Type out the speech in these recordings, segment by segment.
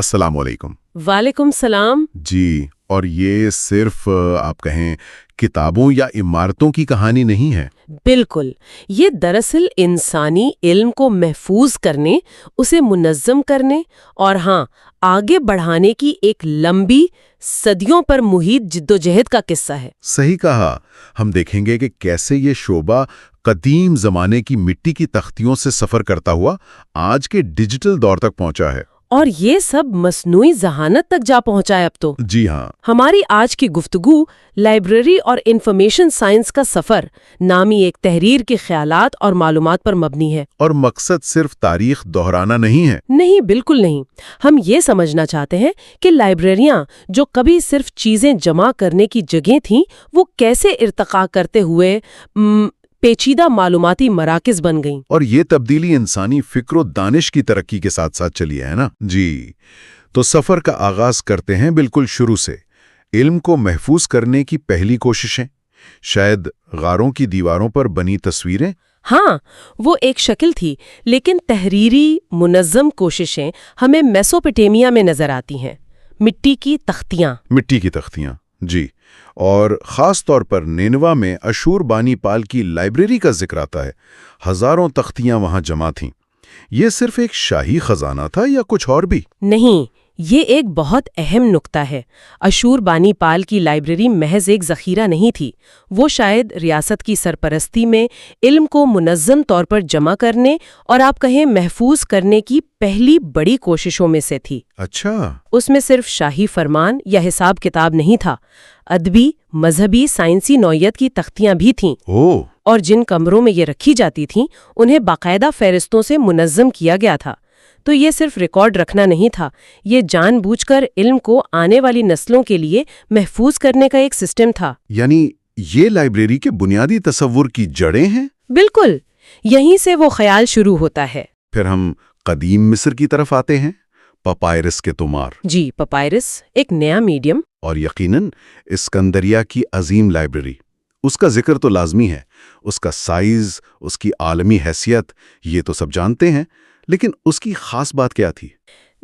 السلام علیکم۔ وعلیکم السلام۔ جی، اور یہ صرف آپ کہیں کتابوں یا عمارتوں کی کہانی نہیں ہے۔ بالکل، یہ دراصل انسانی علم کو محفوظ کرنے، اسے منظم کرنے اور آگے بڑھانے کی ایک لمبی، صدیوں پر محیط جدوجہد کا قصہ ہے۔ صحیح کہا۔ ہم دیکھیں گے کہ کیسے یہ شعبہ قدیم زمانے کی مٹی کی تختیوں سے سفر کرتا ہوا آج کے ڈیجیٹل دور تک پہنچا ہے۔ اور یہ سب مصنوعی ذہانت تک جا پہنچا ہے اب تو۔ جی ہاں۔ ہماری آج کی گفتگو لائبریری اور انفارمیشن سائنس کا سفر نامی ایک تحریر کے خیالات اور معلومات پر مبنی ہے۔ اور مقصد صرف تاریخ دہرانا نہیں ہے۔ نہیں، بالکل نہیں۔ ہم یہ سمجھنا چاہتے ہیں کہ لائبریریاں جو کبھی صرف چیزیں جمع کرنے کی جگہیں تھیں، وہ کیسے ارتقا کرتے ہوئے پیچیدہ معلوماتی مراکز بن گئیں۔ اور یہ تبدیلی انسانی فکر و دانش کی ترقی کے ساتھ ساتھ چلی ہے نا۔ جی، تو سفر کا آغاز کرتے ہیں بالکل شروع سے، علم کو محفوظ کرنے کی پہلی کوششیں، شاید غاروں کی دیواروں پر بنی تصویریں۔ ہاں، وہ ایک شکل تھی، لیکن تحریری منظم کوششیں ہمیں میسوپوٹیمیا میں نظر آتی ہیں۔ مٹی کی تختیاں، جی، اور خاص طور پر نینوا میں اشور بانی پال کی لائبریری کا ذکر آتا ہے۔ ہزاروں تختیاں وہاں جمع تھیں۔ یہ صرف ایک شاہی خزانہ تھا یا کچھ اور بھی؟ نہیں، یہ ایک بہت اہم نکتہ ہے۔ اشور بانی پال کی لائبریری محض ایک ذخیرہ نہیں تھی، وہ شاید ریاست کی سرپرستی میں علم کو منظم طور پر جمع کرنے اور آپ کہیں محفوظ کرنے کی پہلی بڑی کوششوں میں سے تھی۔ اچھا۔ اس میں صرف شاہی فرمان یا حساب کتاب نہیں تھا، ادبی، مذہبی، سائنسی نوعیت کی تختیاں بھی تھیں۔ اور جن کمروں میں یہ رکھی جاتی تھیں انہیں باقاعدہ فہرستوں سے منظم کیا گیا تھا۔ تو یہ صرف ریکارڈ رکھنا نہیں تھا، یہ جان بوجھ کر علم کو آنے والی نسلوں کے لیے محفوظ کرنے کا ایک سسٹم تھا۔ یعنی یہ لائبریری کے بنیادی تصور کی جڑیں ہیں؟ بالکل، یہیں سے وہ خیال شروع ہوتا ہے۔ پھر ہم قدیم مصر کی طرف آتے ہیں، پپائرس کے تمار۔ جی، پپائرس ایک نیا میڈیم۔ اور یقیناً اسکندریہ کی عظیم لائبریری، اس کا ذکر تو لازمی ہے۔ اس کا سائز، اس کی عالمی حیثیت، یہ تو سب جانتے ہیں، لیکن اس کی خاص بات کیا تھی؟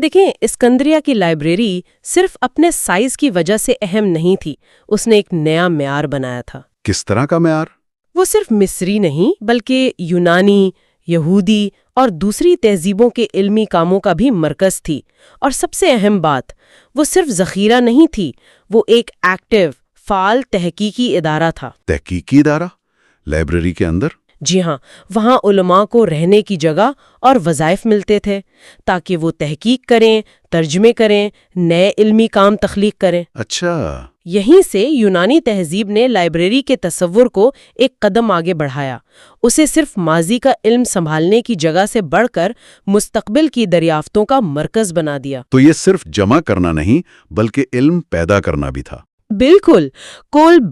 دیکھیں، اسکندریہ کی لائبریری صرف اپنے سائز کی وجہ سے اہم نہیں تھی، اس نے ایک نیا معیار بنایا تھا۔ کس طرح کا معیار؟ وہ صرف مصری نہیں بلکہ یونانی، یہودی اور دوسری تہذیبوں کے علمی کاموں کا بھی مرکز تھی۔ اور سب سے اہم بات، وہ صرف ذخیرہ نہیں تھی، وہ ایک ایکٹیو، فعال تحقیقی ادارہ تھا۔ تحقیقی ادارہ؟ لائبریری کے اندر؟ جی ہاں، وہاں علماء کو رہنے کی جگہ اور وظائف ملتے تھے تاکہ وہ تحقیق کریں، ترجمے کریں، نئے علمی کام تخلیق کریں۔ اچھا۔ یہیں سے یونانی تہذیب نے لائبریری کے تصور کو ایک قدم آگے بڑھایا، اسے صرف ماضی کا علم سنبھالنے کی جگہ سے بڑھ کر مستقبل کی دریافتوں کا مرکز بنا دیا۔ تو یہ صرف جمع کرنا نہیں بلکہ علم پیدا کرنا بھی تھا۔ بالکل،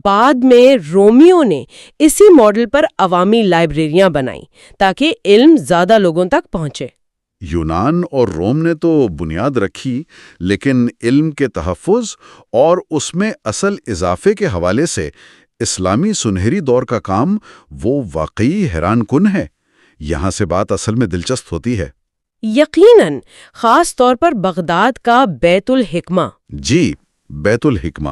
بعد میں رومیوں نے اسی ماڈل پر عوامی لائبریریاں بنائیں تاکہ علم زیادہ لوگوں تک پہنچے۔ یونان اور روم نے تو بنیاد رکھی، لیکن علم کے تحفظ اور اس میں اصل اضافے کے حوالے سے اسلامی سنہری دور کا کام وہ واقعی حیران کن ہے۔ یہاں سے بات اصل میں دلچسپ ہوتی ہے۔ یقیناً، خاص طور پر بغداد کا بیت الحکمہ۔ جی، بیت الحکمہ،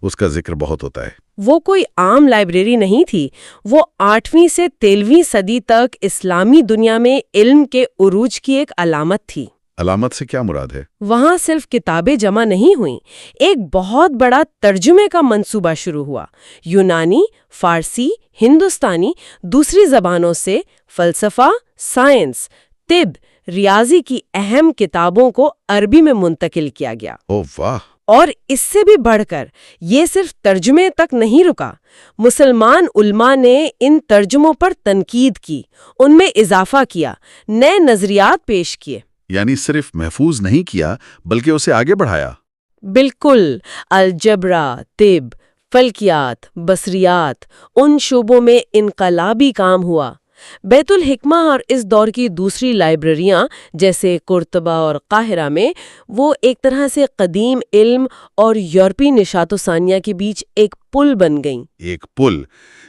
اس کا ذکر بہت ہوتا ہے۔ وہ کوئی عام لائبریری نہیں تھی، وہ 8ویں سے 13ویں صدی تک اسلامی دنیا میں علم کے عروج کی ایک علامت تھی۔ علامت سے کیا مراد ہے؟ وہاں صرف کتابیں جمع نہیں ہوئیں، ایک بہت بڑا ترجمے کا منصوبہ شروع ہوا۔ یونانی، فارسی، ہندوستانی، دوسری زبانوں سے فلسفہ، سائنس، طب، ریاضی کی اہم کتابوں کو عربی میں منتقل کیا گیا۔ اوہ واہ! اور اس سے بھی بڑھ کر یہ صرف ترجمے تک نہیں رکا، مسلمان علماء نے ان ترجموں پر تنقید کی، ان میں اضافہ کیا، نئے نظریات پیش کیے۔ یعنی صرف محفوظ نہیں کیا بلکہ اسے آگے بڑھایا۔ بالکل، الجبرا، طب، فلکیات، بصریات، ان شعبوں میں انقلابی کام ہوا۔ بیت الحکمہ اور اس دور کی دوسری لائبریریاں جیسے قرطبہ اور قاہرہ میں وہ ایک طرح سے قدیم علم اور یورپی نشات و ثانیہ کے بیچ ایک پل بن گئیں۔ ایک پل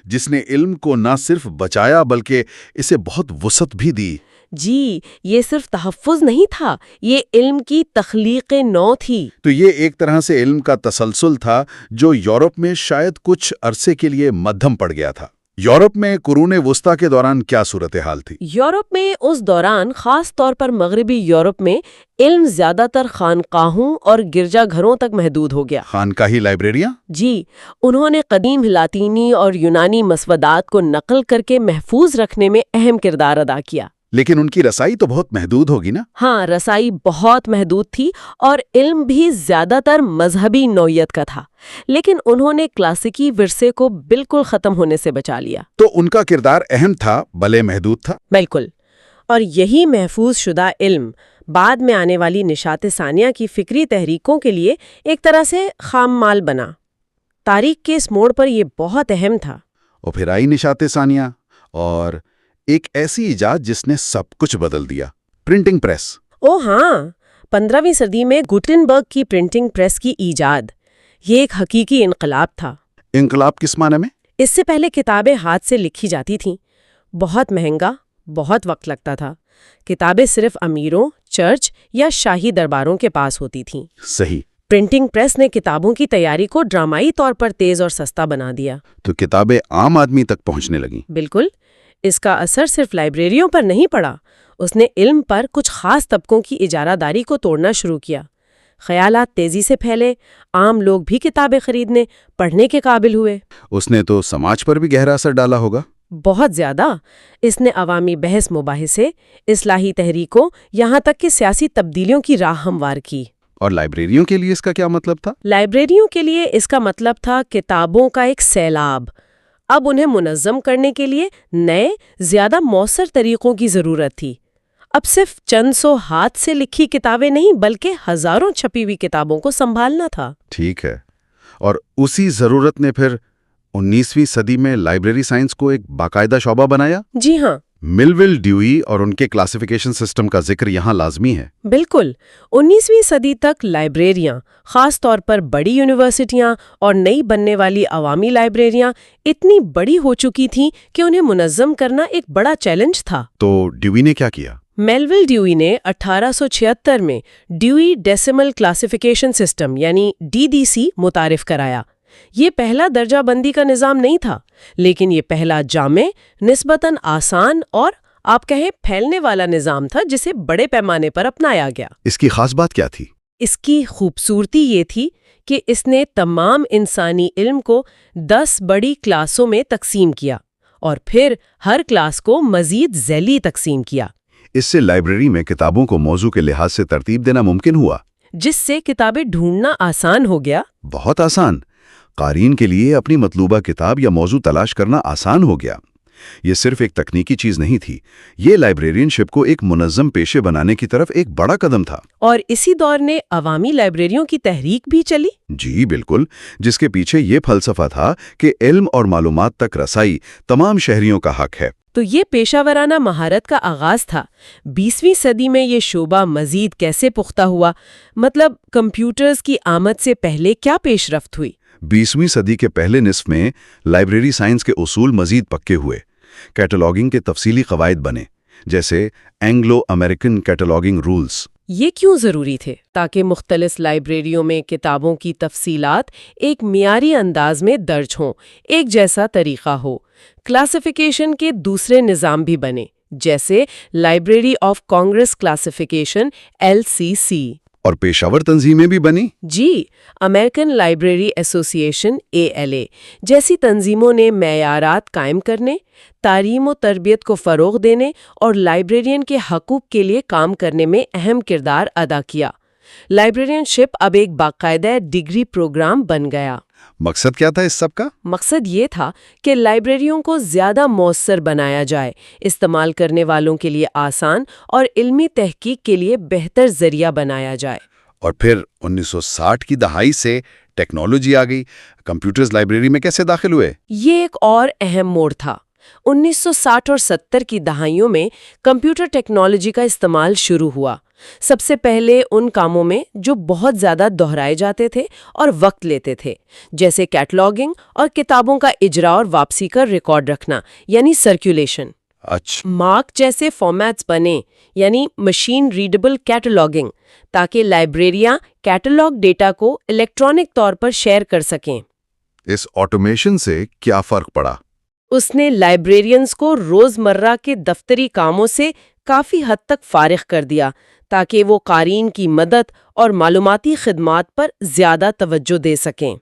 جس نے علم کو نہ صرف بچایا بلکہ اسے بہت وسعت بھی دی۔ جی، یہ صرف تحفظ نہیں تھا، یہ علم کی تخلیق نو تھی۔ تو یہ ایک طرح سے علم کا تسلسل تھا جو یورپ میں شاید کچھ عرصے کے لیے مدھم پڑ گیا تھا۔ یورپ میں قرون وسطیٰ کے دوران کیا صورتحال تھی؟ یورپ میں اس دوران، خاص طور پر مغربی یورپ میں، علم زیادہ تر خانقاہوں اور گرجا گھروں تک محدود ہو گیا۔ خانقاہی لائبریریاں؟ جی، انہوں نے قدیم لاطینی اور یونانی مسودات کو نقل کر کے محفوظ رکھنے میں اہم کردار ادا کیا۔ لیکن ان کی رسائی تو بہت محدود ہوگی نا؟ ہاں، رسائی بہت محدود تھی اور علم بھی زیادہ تر مذہبی نوعیت کا تھا، لیکن انہوں نے کلاسیکی ورثے کو بالکل ختم ہونے سے بچا لیا۔ تو ان کا کردار اہم تھا، بھلے محدود تھا۔ بالکل، اور یہی محفوظ شدہ علم بعد میں آنے والی نشاط ثانیہ کی فکری تحریکوں کے لیے ایک طرح سے خام مال بنا۔ تاریخ کے اس موڑ پر یہ بہت اہم تھا۔ اور پھر آئی نشاط ثانیہ، اور ایک ایسی ایجاد جس نے سب کچھ بدل دیا، پرنٹنگ پریس۔ او ہاں، 15ویں صدی میں گوٹنبرگ کی پرنٹنگ پریس کی ایجاد، یہ ایک حقیقی انقلاب تھا۔ انقلاب کس معنی میں؟ اس سے پہلے کتابیں ہاتھ سے لکھی جاتی تھیں، بہت مہنگا، بہت وقت لگتا تھا۔ کتابیں صرف امیروں، چرچ یا شاہی درباروں کے پاس ہوتی تھیں۔ صحیح۔ پرنٹنگ پریس نے کتابوں کی تیاری کو ڈرامائی طور پر تیز اور سستا بنا دیا۔ تو کتابیں عام آدمی تک پہنچنے لگیں۔ بالکل، اس کا اثر صرف لائبریریوں پر نہیں پڑا، اس نے علم پر کچھ خاص طبقوں کی اجارہ داری کو توڑنا شروع کیا۔ خیالات تیزی سے پھیلے، عام لوگ بھی کتابیں خریدنے، پڑھنے کے قابل ہوئے۔ اس نے تو سماج پر بھی گہرا اثر ڈالا ہوگا۔ بہت زیادہ۔ اس نے عوامی بحث مباحثے، اصلاحی تحریکوں، یہاں تک کہ سیاسی تبدیلیوں کی راہ ہموار کی۔ اور لائبریریوں کے لیے اس کا کیا مطلب تھا؟ لائبریریوں کے لیے اس کا مطلب تھا کتابوں کا ایک سیلاب۔ اب انہیں منظم کرنے کے لیے نئے، زیادہ مؤثر طریقوں کی ضرورت تھی۔ اب صرف چند سو ہاتھ سے لکھی کتابیں نہیں، بلکہ ہزاروں چھپی ہوئی کتابوں کو سنبھالنا تھا۔ ٹھیک ہے، اور اسی ضرورت نے پھر 19ویں صدی میں لائبریری سائنس کو ایک باقاعدہ شعبہ بنایا۔ جی ہاں، ملول ڈیوئی اور ان کے کلاسیفیکیشن سسٹم کا ذکر یہاں لازمی ہے۔ بالکل۔ 19ویں صدی تک لائبریریاں، خاص طور پر بڑی یونیورسٹیاں اور نئی بننے والی عوامی لائبریریاں، اتنی بڑی ہو چکی تھیں کہ انہیں منظم کرنا ایک بڑا چیلنج تھا۔ تو ڈیوئی نے کیا کیا؟ میلول ڈیوئی نے 1876 میں ڈیوئی ڈیسیمل کلاسیفیکیشن سسٹم یعنی DDC متعارف کرایا۔ یہ پہلا درجہ بندی کا نظام نہیں تھا، لیکن یہ پہلا جامع، نسبتاً آسان اور آپ کہیں پھیلنے والا نظام تھا جسے بڑے پیمانے پر اپنایا گیا۔ اس کی خاص بات کیا تھی؟ اس کی خوبصورتی یہ تھی کہ اس نے تمام انسانی علم کو 10 بڑی کلاسوں میں تقسیم کیا اور پھر ہر کلاس کو مزید ذیلی تقسیم کیا۔ اس سے لائبریری میں کتابوں کو موضوع کے لحاظ سے ترتیب دینا ممکن ہوا، جس سے کتابیں ڈھونڈنا آسان ہو گیا۔ بہت آسان۔ قارئین کے لیے اپنی مطلوبہ کتاب یا موضوع تلاش کرنا آسان ہو گیا۔ یہ صرف ایک تکنیکی چیز نہیں تھی، یہ لائبریرین شپ کو ایک منظم پیشے بنانے کی طرف ایک بڑا قدم تھا۔ اور اسی دور نے عوامی لائبریریوں کی تحریک بھی چلی۔ جی بالکل، جس کے پیچھے یہ فلسفہ تھا کہ علم اور معلومات تک رسائی تمام شہریوں کا حق ہے۔ تو یہ پیشہ ورانہ مہارت کا آغاز تھا۔ 20ویں صدی میں یہ شعبہ مزید کیسے پختہ ہوا؟ مطلب کمپیوٹرز کی آمد سے پہلے کیا پیش رفت ہوئی؟ 20ویں صدی کے پہلے نصف میں لائبریری سائنس کے اصول مزید پکے ہوئے۔ کیٹلاگنگ کے تفصیلی قواعد بنے، جیسے اینگلو امریکن کیٹلاگنگ رولز۔ یہ کیوں ضروری تھے؟ تاکہ مختلف لائبریریوں میں کتابوں کی تفصیلات ایک معیاری انداز میں درج ہوں، ایک جیسا طریقہ ہو۔ کلاسیفیکیشن کے دوسرے نظام بھی بنے، جیسے library of Congress classification LCC۔ اور پیشہ ور تنظیمیں بھی بنی۔ جی، امریکن لائبریری ایسوسی ایشن ALA جیسی تنظیموں نے معیارات قائم کرنے، تعلیم و تربیت کو فروغ دینے اور لائبریرین کے حقوق کے لیے کام کرنے میں اہم کردار ادا کیا۔ لائبریرین شپ اب ایک باقاعدہ ڈگری پروگرام بن گیا۔ مقصد کیا تھا اس سب کا؟ مقصد یہ تھا کہ لائبریریوں کو زیادہ مؤثر بنایا جائے، استعمال کرنے والوں کے لیے آسان اور علمی تحقیق کے لیے بہتر ذریعہ بنایا جائے۔ اور پھر 1960 کی دہائی سے ٹیکنالوجی آ گئی۔ کمپیوٹرز لائبریری میں کیسے داخل ہوئے؟ یہ ایک اور اہم موڑ تھا۔ 1960 اور 70 کی دہائیوں میں کمپیوٹر ٹیکنالوجی کا استعمال شروع ہوا، سب سے پہلے ان کاموں میں جو بہت زیادہ دہرائے جاتے تھے اور وقت لیتے تھے، جیسے کیٹلاگنگ اور کتابوں کا اجرا اور واپسی کا ریکارڈ رکھنا، یعنی سرکولیشن۔ اچھا، مارک جیسے فارمیٹس بنے، یعنی مشین ریڈیبل کیٹالوگنگ، تاکہ لائبریریاں کیٹالوگ ڈیٹا کو الیکٹرانک طور پر شیئر کر سکیں۔ اس آٹومیشن سے کیا فرق پڑا؟ اس نے لائبریرینز کو روزمرہ کے دفتری کاموں سے کافی حد تک فارغ کر دیا تاکہ وہ قارئین کی مدد اور معلوماتی خدمات پر زیادہ توجہ دے سکیں۔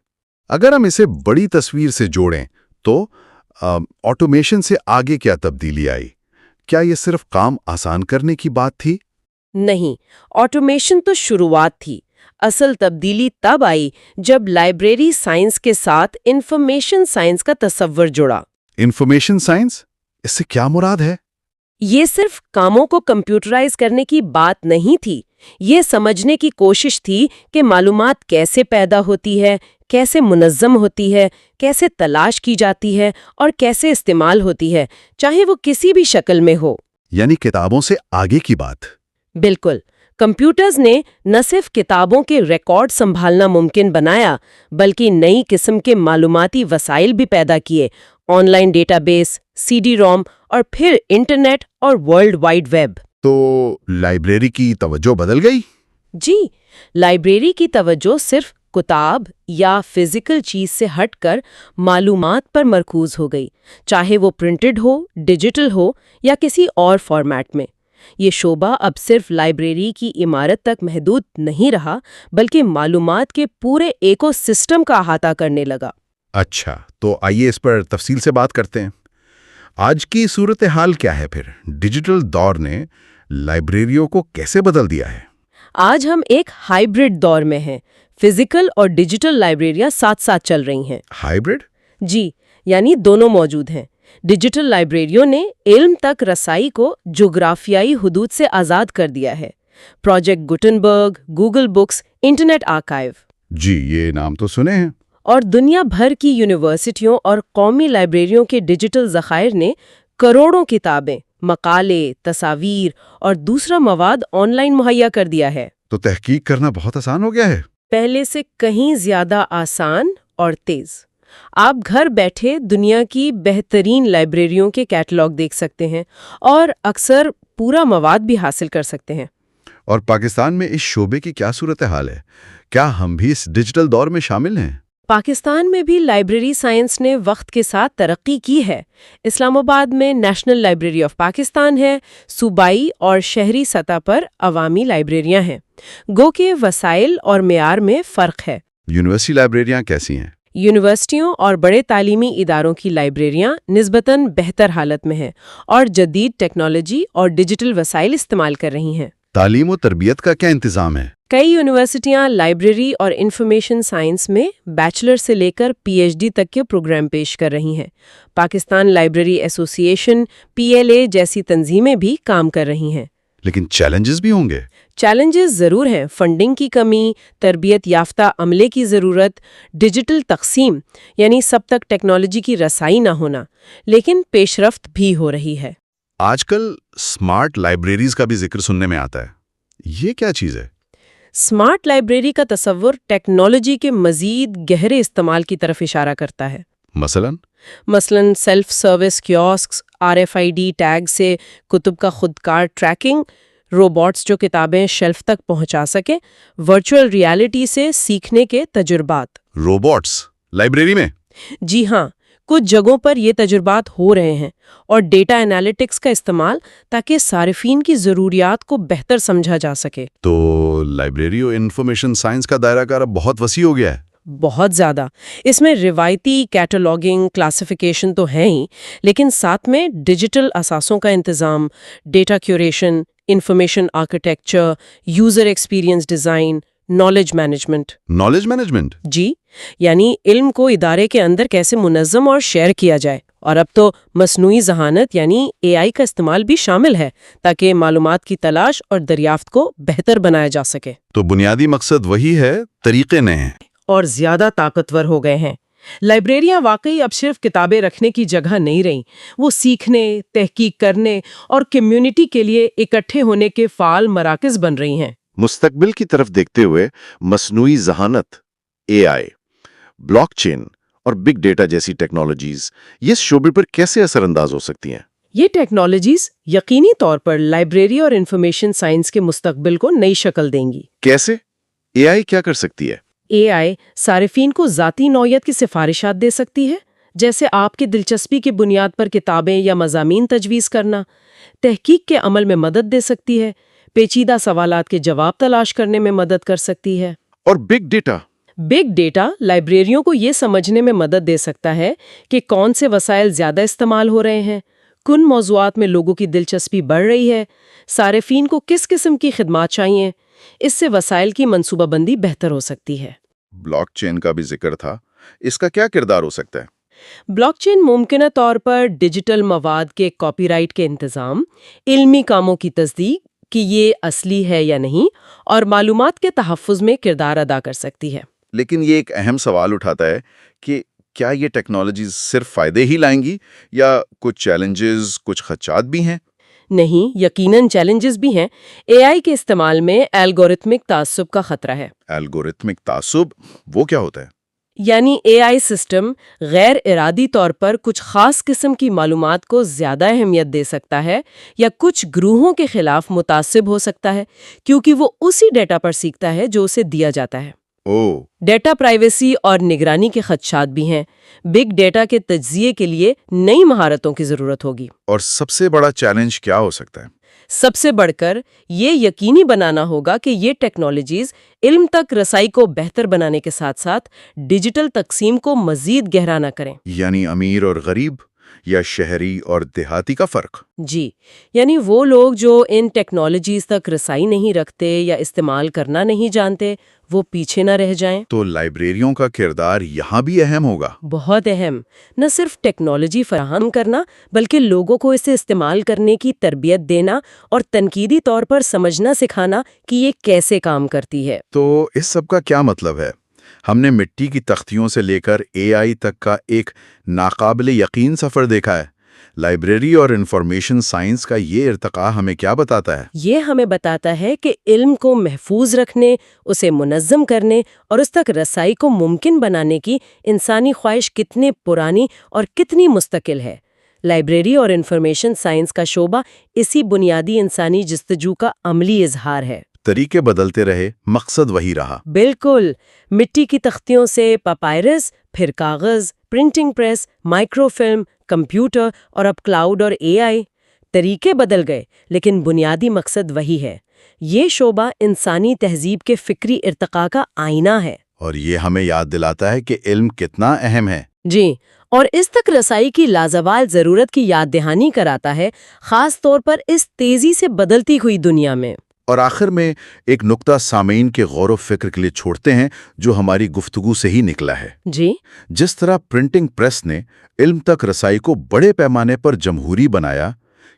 اگر ہم اسے بڑی تصویر سے جوڑیں تو آٹومیشن سے آگے کیا تبدیلی آئی؟ کیا یہ صرف کام آسان کرنے کی بات تھی؟ نہیں، آٹومیشن تو شروعات تھی۔ اصل تبدیلی تب آئی جب لائبریری سائنس کے ساتھ انفارمیشن سائنس کا تصور جڑا۔ Information science? اس سے کیا مراد ہے؟ یہ صرف کاموں کو کمپیوٹرائز کرنے کی بات نہیں تھی، یہ سمجھنے کی کوشش تھی کہ معلومات کیسے پیدا ہوتی ہے، کیسے منظم ہوتی ہے، کیسے تلاش کی جاتی ہے اور کیسے استعمال ہوتی ہے، چاہے وہ کسی بھی شکل میں ہو۔ یعنی کتابوں سے آگے کی بات۔ بالکل، کمپیوٹرز نے نہ صرف کتابوں کے ریکارڈ سنبھالنا ممکن بنایا، بلکہ نئی قسم کے معلوماتی وسائل بھی پیدا کیے: online database, C D ROM اور پھر انٹرنیٹ اور ورلڈ وائڈ ویب۔ تو لائبریری کی توجہ بدل گئی؟ جی، لائبریری کی توجہ صرف کتاب یا فزیکل چیز سے ہٹ کر معلومات پر مرکوز ہو گئی، چاہے وہ پرنٹڈ ہو، ڈیجیٹل ہو یا کسی اور فارمیٹ میں۔ یہ شعبہ اب صرف لائبریری کی عمارت تک محدود نہیں رہا، بلکہ معلومات کے پورے ایکو سسٹم کا احاطہ کرنے لگا۔ اچھا، تو آئیے اس پر تفصیل سے بات کرتے ہیں۔ آج کی صورتحال کیا ہے پھر؟ ڈیجیٹل دور نے لائبریریوں کو کیسے بدل دیا ہے؟ آج ہم ایک ہائیبرڈ دور میں ہیں۔ فزیکل اور ڈیجیٹل لائبریریاں ساتھ ساتھ چل رہی ہیں۔ ہائیبرڈ؟ جی، یعنی دونوں موجود ہیں۔ ڈیجیٹل لائبریریوں نے علم تک رسائی کو جغرافیائی حدود سے آزاد کر دیا ہے۔ Project Gutenberg, Google Books, Internet Archive. جی، یہ نام تو سنے ہیں۔ اور دنیا بھر کی یونیورسٹیوں اور قومی لائبریریوں کے ڈیجیٹل ذخائر نے کروڑوں کتابیں، مقالے، تصاویر اور دوسرا مواد آن لائن مہیا کر دیا ہے۔ تو تحقیق کرنا بہت آسان ہو گیا ہے۔ پہلے سے کہیں زیادہ آسان اور تیز۔ آپ گھر بیٹھے دنیا کی بہترین لائبریریوں کے کیٹلاگ دیکھ سکتے ہیں اور اکثر پورا مواد بھی حاصل کر سکتے ہیں۔ اور پاکستان میں اس شعبے کی کیا صورتحال ہے؟ کیا ہم بھی اس ڈیجیٹل دور میں شامل ہیں؟ پاکستان میں بھی لائبریری سائنس نے وقت کے ساتھ ترقی کی ہے۔ اسلام آباد میں نیشنل لائبریری آف پاکستان ہے، صوبائی اور شہری سطح پر عوامی لائبریریاں ہیں۔ گو کہ وسائل اور معیار میں فرق ہے۔ یونیورسٹی لائبریریاں کیسی ہیں؟ یونیورسٹیوں اور بڑے تعلیمی اداروں کی لائبریریاں نسبتاً بہتر حالت میں ہیں اور جدید ٹیکنالوجی اور ڈیجیٹل وسائل استعمال کر رہی ہیں۔ تعلیم و تربیت کا کیا انتظام ہے؟ کئی یونیورسٹیاں لائبریری اور انفارمیشن سائنس میں بیچلر سے لے کر پی ایچ ڈی تک کے پروگرام پیش کر رہی ہیں۔ پاکستان لائبریری ایسوسی ایشن PLA جیسی تنظیمیں بھی کام کر رہی ہیں۔ لیکن چیلنجز بھی ہوں گے۔ چیلنجز ضرور ہیں، فنڈنگ کی کمی، تربیت یافتہ عملے کی ضرورت، ڈیجیٹل تقسیم یعنی سب تک ٹیکنالوجی کی رسائی نہ ہونا، لیکن پیش رفت بھی ہو رہی ہے۔ آج کل سمارٹ لائبریریز کا بھی ذکر سننے میں آتا ہے، یہ کیا چیز ہے؟ سمارٹ لائبریری کا تصور ٹیکنالوجی کے مزید گہرے استعمال کی طرف اشارہ کرتا ہے۔ مثلاً self service kiosks, RFID tag سے کتب کا خودکار ٹریکنگ، روبوٹس جو کتابیں شیلف تک پہنچا سکیں، ورچوئل ریالٹی سے سیکھنے کے تجربات۔ روبوٹس لائبریری میں؟ جی ہاں، کچھ جگہوں پر یہ تجربات ہو رہے ہیں، اور ڈیٹا انالیٹکس کا استعمال تاکہ صارفین کی ضروریات کو بہتر سمجھا جا سکے۔ تو لائبریری اور انفارمیشن سائنس کا دائرہ کار اب بہت وسیع ہو گیا ہے۔ بہت زیادہ۔ اس میں روایتی کیٹالوگنگ، کلاسیفیکیشن تو ہیں ہی، لیکن ساتھ میں ڈیجیٹل اثاثوں کا انتظام، data curation, information architecture, user experience design, knowledge management. جی، یعنی علم کو ادارے کے اندر کیسے منظم اور شیئر کیا جائے، اور اب تو مصنوعی ذہانت یعنی AI کا استعمال بھی شامل ہے تاکہ معلومات کی تلاش اور دریافت کو بہتر بنایا جا سکے۔ تو بنیادی مقصد وہی ہے، طریقے نئے ہیں اور زیادہ طاقتور ہو گئے ہیں۔ لائبریریاں واقعی اب صرف کتابیں رکھنے کی جگہ نہیں رہیں، وہ سیکھنے، تحقیق کرنے اور کمیونٹی کے لیے اکٹھے ہونے کے فعال مراکز بن رہی ہیں۔ مستقبل کی طرف دیکھتے ہوئے مصنوعی ذہانت، AI، بلاک چین اور بگ ڈیٹا جیسی ٹیکنالوجیز یہ اس شعبے پر کیسے اثر انداز ہو سکتی ہیں؟ یہ ٹیکنالوجیز یقینی طور پر لائبریری اور انفارمیشن سائنس کے مستقبل کو نئی شکل دیں گی۔ کیسے؟ اے آئی کیا کر سکتی ہے؟ اے آئی صارفین کو ذاتی نوعیت کی سفارشات دے سکتی ہے، جیسے آپ کی دلچسپی کی بنیاد پر کتابیں یا مضامین تجویز کرنا، تحقیق کے عمل میں مدد دے سکتی ہے، پیچیدہ سوالات کے جواب تلاش کرنے میں مدد کر سکتی ہے۔ اور بگ ڈیٹا؟ بگ ڈیٹا لائبریریوں کو یہ سمجھنے میں مدد دے سکتا ہے کہ کون سے وسائل زیادہ استعمال ہو رہے ہیں، کن موضوعات میں لوگوں کی دلچسپی بڑھ رہی ہے، صارفین کو کس قسم کی خدمات چاہیے۔ اس سے وسائل کی منصوبہ بندی بہتر ہو سکتی ہے۔ بلاک چین کا بھی ذکر تھا، اس کا کیا کردار ہو سکتا ہے؟ بلاک چین ممکنہ طور پر ڈیجیٹل مواد کے کاپی رائٹ کے انتظام، علمی کاموں کی تصدیق کہ یہ اصلی ہے یا نہیں، اور معلومات کے تحفظ میں کردار ادا کر سکتی ہے۔ لیکن یہ ایک اہم سوال اٹھاتا ہے کہ کیا یہ ٹیکنالوجیز صرف فائدے ہی لائیں گی یا کچھ چیلنجز، کچھ خدشات بھی ہیں؟ نہیں، یقیناً چیلنجز بھی ہیں۔ اے آئی کے استعمال میں الگورتھمک تعصب کا خطرہ ہے۔ الگورتھمک تعصب وہ کیا ہوتا ہے؟ یعنی اے آئی سسٹم غیر ارادی طور پر کچھ خاص قسم کی معلومات کو زیادہ اہمیت دے سکتا ہے یا کچھ گروہوں کے خلاف متعصب ہو سکتا ہے، کیونکہ وہ اسی ڈیٹا پر سیکھتا ہے جو اسے دیا جاتا ہے۔ ڈیٹا پرائیویسی اور نگرانی کے خدشات بھی ہیں۔ بگ ڈیٹا کے تجزیے کے لیے نئی مہارتوں کی ضرورت ہوگی۔ اور سب سے بڑا چیلنج کیا ہو سکتا ہے؟ سب سے بڑھ کر یہ یقینی بنانا ہوگا کہ یہ ٹیکنالوجیز علم تک رسائی کو بہتر بنانے کے ساتھ ساتھ ڈیجیٹل تقسیم کو مزید گہرا نہ کریں۔ یعنی امیر اور غریب یا شہری اور دیہاتی کا فرق؟ جی، یعنی وہ لوگ جو ان ٹیکنالوجیز تک رسائی نہیں رکھتے یا استعمال کرنا نہیں جانتے، وہ پیچھے نہ رہ جائیں۔ تو لائبریریوں کا کردار یہاں بھی اہم ہوگا؟ بہت اہم۔ نہ صرف ٹیکنالوجی فراہم کرنا بلکہ لوگوں کو اسے استعمال کرنے کی تربیت دینا اور تنقیدی طور پر سمجھنا سکھانا کہ یہ کیسے کام کرتی ہے۔ تو اس سب کا کیا مطلب ہے؟ ہم نے مٹی کی تختیوں سے لے کر اے آئی تک کا ایک ناقابل یقین سفر دیکھا ہے۔ لائبریری اور انفارمیشن سائنس کا یہ ارتقاء ہمیں کیا بتاتا ہے؟ یہ ہمیں بتاتا ہے کہ علم کو محفوظ رکھنے، اسے منظم کرنے اور اس تک رسائی کو ممکن بنانے کی انسانی خواہش کتنی پرانی اور کتنی مستقل ہے۔ لائبریری اور انفارمیشن سائنس کا شعبہ اسی بنیادی انسانی جستجو کا عملی اظہار ہے۔ طریقے بدلتے رہے، مقصد وہی رہا۔ بالکل، مٹی کی تختیوں سے پاپائرس، پھر کاغذ، printing press, micro film, computer اور اب کلاؤڈ اور اے آئی۔ طریقے بدل گئے لیکن بنیادی مقصد وہی ہے۔ یہ شعبہ انسانی تہذیب کے فکری ارتقاء کا آئینہ ہے۔ اور یہ ہمیں یاد دلاتا ہے کہ علم کتنا اہم ہے۔ جی، اور اس تک رسائی کی لازوال ضرورت کی یاد دہانی کراتا ہے، خاص طور پر اس تیزی سے بدلتی ہوئی دنیا میں۔ اور آخر میں ایک نقطہ سامعین کے غور و فکر کے لیے چھوڑتے ہیں جو ہماری گفتگو سے ہی نکلا ہے۔ جی، جس طرح پرنٹنگ پریس نے علم تک رسائی کو بڑے پیمانے پر جمہوری بنایا،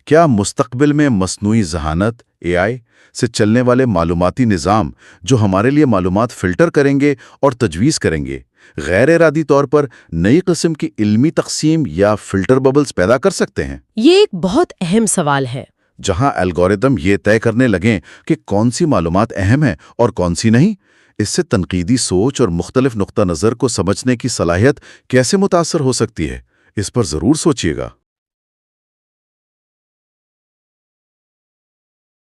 کیا مستقبل میں مصنوعی ذہانت اے آئی سے چلنے والے معلوماتی نظام جو ہمارے لیے معلومات فلٹر کریں گے اور تجویز کریں گے، غیر ارادی طور پر نئی قسم کی علمی تقسیم یا فلٹر ببلز پیدا کر سکتے ہیں؟ یہ ایک بہت اہم سوال ہے۔ جہاں الگورتھم یہ طے کرنے لگیں کہ کون سی معلومات اہم ہیں اور کون سی نہیں، اس سے تنقیدی سوچ اور مختلف نقطہ نظر کو سمجھنے کی صلاحیت کیسے متاثر ہو سکتی ہے؟ اس پر ضرور سوچیے گا۔